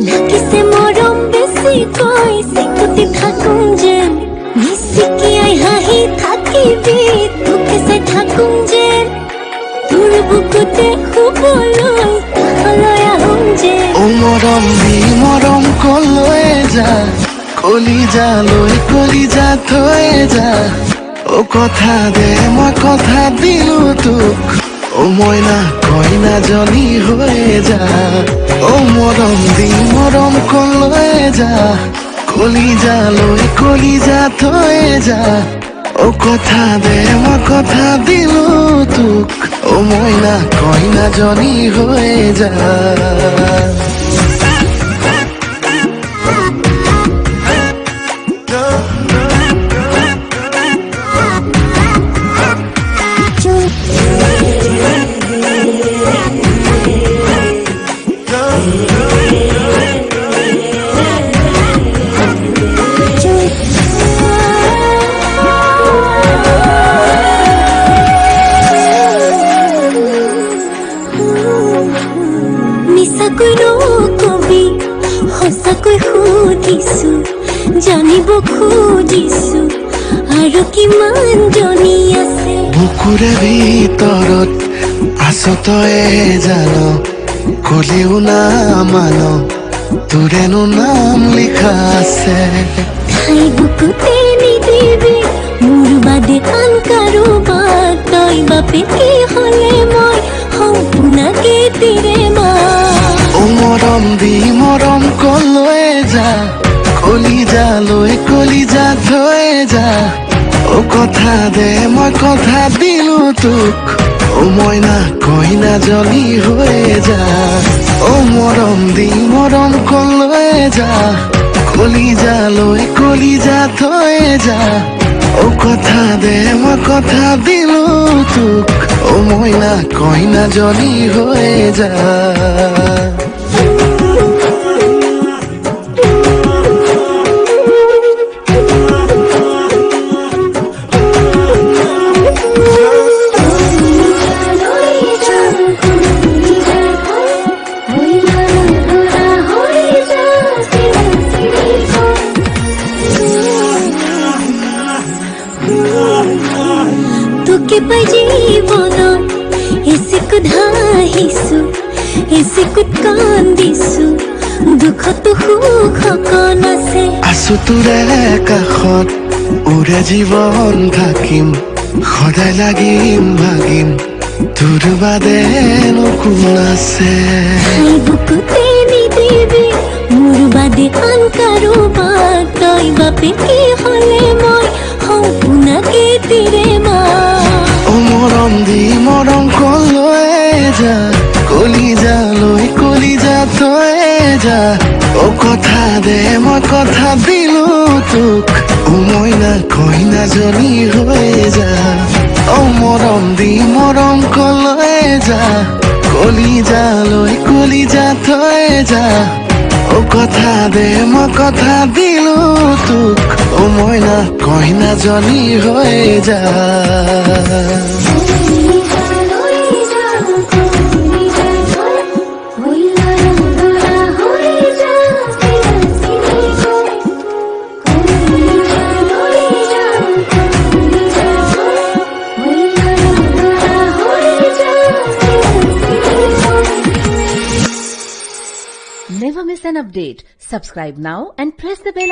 লাগিছে মৰম বেছিকৈ চিকুটি থাকোঁ যেন মিচিকিয়াই হাঁহি থাকিবি তোকে চাই থাকোঁ যেন তোৰ বুকুতে শুবলৈ কাষলৈ আহোঁ যেন ও মৰম দি মৰম কলৈ যা কলিজা থৈ যা ও কথা দে মই কথা দিলো তোক ও মইনা কইনাজনী হৈ যা ও মৰম দি মৰম কলৈ যা কলিজা থৈ যা ও কথা দে মই কথা দিলো তোক ও মইনা কইনাজনী হৈ যা মিছাকৈ নকবি সঁচাকৈ সুধিছো জানিব খুজিছো আৰু কিমান জনী আছে বুকুৰে ভিতৰত আছ তয়ে জান কলেও নামান তোৰেনো নাম লিখা আছে ঠাই বুকুতে নিদিবি মোৰ বাদে আন কাৰোবাক তই বাপেকে হ'লে মই সম্পূৰ্ণকে তিৰে মা ও মৰম দি মৰম কলৈ যা কলিজা থৈ যা ও কথা দে মই কথা দিলো তোক ও মইনা কইনাজনী হৈ যা ও মৰম দি মৰম কলৈ যা কলিজা থৈ যা ও কথা দে মই কথা দিলো তোক ও মইনা কইনাজনী হৈ যা তোকে পাই জীৱনত এচিকুত হাঁহিছো এচিকুত কান্দিছো দুখতো সুখ অকণ আছে আছো তোৰে কাষত ওৰে জীৱন থাকিম সদায় লাগিম ভাগিম তোৰ বাদেনো কোন আছে ঠাই বুকুতে নিদিবি মোৰ বাদে আন কাৰোবাক তই বাপেকে হ'লে মই সম্পূৰ্ণকে তিৰে মা ও মৰম দি মৰম কলৈ যা কলিজা থৈ যা ও কথা দে মই কথা দিলো তোক ও মইনা কইনাজনী হৈ যা ও মৰম দি মৰম কলৈ যা কলিজা থৈ যা ও কথা দে মই কথা দিলো তোক ও মইনা কইনাজনী হৈ যা Never miss an update. Subscribe now and press the bell icon.